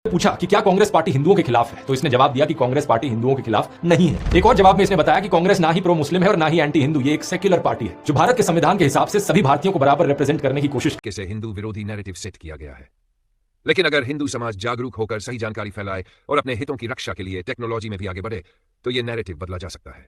पूछा कि क्या कांग्रेस पार्टी हिंदुओं के खिलाफ है, तो इसने जवाब दिया कि कांग्रेस पार्टी हिंदुओं के खिलाफ नहीं है। एक और जवाब में इसने बताया कि कांग्रेस ना ही प्रो मुस्लिम है और ना ही एंटी हिंदू, ये एक सेक्युलर पार्टी है जो भारत के संविधान के हिसाब से सभी भारतीयों को बराबर रिप्रेजेंट करने की कोशिश से हिंदू विरोधी नैरेटिव सेट किया गया है। लेकिन अगर हिंदू समाज जागरूक होकर सही जानकारी फैलाए और अपने हितों की रक्षा के लिए टेक्नोलॉजी में भी आगे बढ़े तो यह नैरेटिव बदला जा सकता है।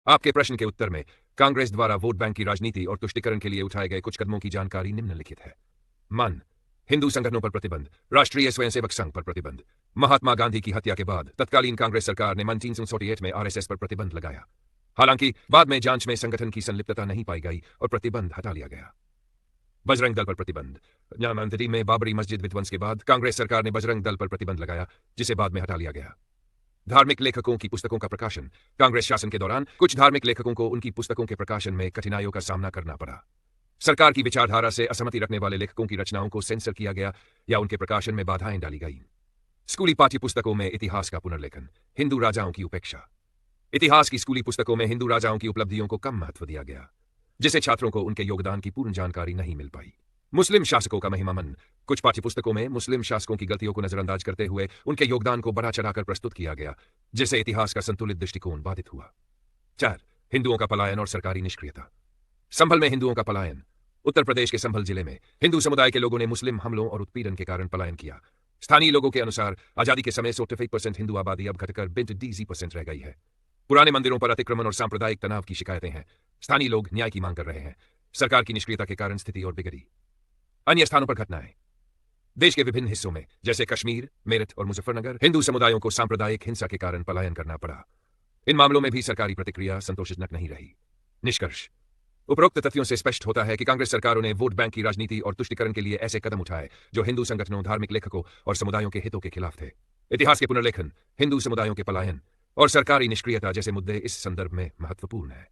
आपके प्रश्न के उत्तर में कांग्रेस द्वारा वोट बैंक की राजनीति और तुष्टीकरण के लिए उठाए गए कुछ कदमों की जानकारी निम्नलिखित है। मन, हिंदू संगठनों पर प्रतिबंध, राष्ट्रीय स्वयंसेवक संघ पर प्रतिबंध। महात्मा गांधी की हत्या के बाद तत्कालीन कांग्रेस सरकार ने 1948 में आरएसएस पर प्रतिबंध लगाया। हालांकि बाद में जांच में संगठन की संलिप्तता नहीं पाई गई और प्रतिबंध हटा लिया गया। बजरंग दल पर प्रतिबंध, दिल्ली में बाबरी मस्जिद विध्वंस के बाद कांग्रेस सरकार ने बजरंग दल पर प्रतिबंध लगाया, जिसे बाद में हटा लिया गया। धार्मिक लेखकों की पुस्तकों का प्रकाशन, कांग्रेस शासन के दौरान कुछ धार्मिक लेखकों को उनकी पुस्तकों के प्रकाशन में कठिनाइयों का सामना करना पड़ा। सरकार की विचारधारा से असहमति रखने वाले लेखकों की रचनाओं को सेंसर किया गया या उनके प्रकाशन में बाधाएं डाली गईं। स्कूली पाठ्य पुस्तकों में इतिहास का पुनर्लेखन, हिंदू राजाओं की उपेक्षा। इतिहास की स्कूली पुस्तकों में हिंदू राजाओं की उपलब्धियों को कम महत्व दिया गया, जिससे छात्रों को उनके योगदान की पूर्ण जानकारी नहीं मिल पाई। मुस्लिम शासकों का महिमामन, कुछ पाठ्यपुस्तकों में मुस्लिम शासकों की गलतियों को नजरअंदाज करते हुए उनके योगदान को बढ़ा चढ़ाकर प्रस्तुत किया गया, जिससे इतिहास का संतुलित दृष्टिकोण बाधित हुआ। 4. हिंदुओं का पलायन और सरकारी निष्क्रियता। संभल में हिंदुओं का पलायन। उत्तर प्रदेश के संभल जिले में हिंदू समुदाय के लोगों ने मुस्लिम हमलों और उत्पीड़न के कारण पलायन किया। स्थानीय लोगों के अनुसार आजादी के समय 48% हिंदू आबादी अब घटकर 20% रह गई है। पुराने मंदिरों पर अतिक्रमण और सांप्रदायिक तनाव की शिकायतें हैं। स्थानीय लोग न्याय की मांग कर रहे हैं। सरकार की निष्क्रियता के कारण स्थिति और बिगड़ी। अन्य स्थानों पर घटनाएं। देश के विभिन्न हिस्सों में जैसे कश्मीर, मेरठ और मुजफ्फरनगर हिंदू समुदायों को सांप्रदायिक हिंसा के कारण पलायन करना पड़ा। इन मामलों में भी सरकारी प्रतिक्रिया संतोषजनक नहीं रही। निष्कर्ष, उपरोक्त तथ्यों से स्पष्ट होता है कि कांग्रेस सरकारों ने वोट बैंक की राजनीति और तुष्टीकरण के लिए ऐसे कदम उठाए जो हिंदू संगठनों, धार्मिक लेखकों और समुदायों के हितों के खिलाफ थे। इतिहास के पुनर्लेखन, हिंदू समुदायों के पलायन और सरकारी निष्क्रियता जैसे मुद्दे इस संदर्भ में महत्वपूर्ण है।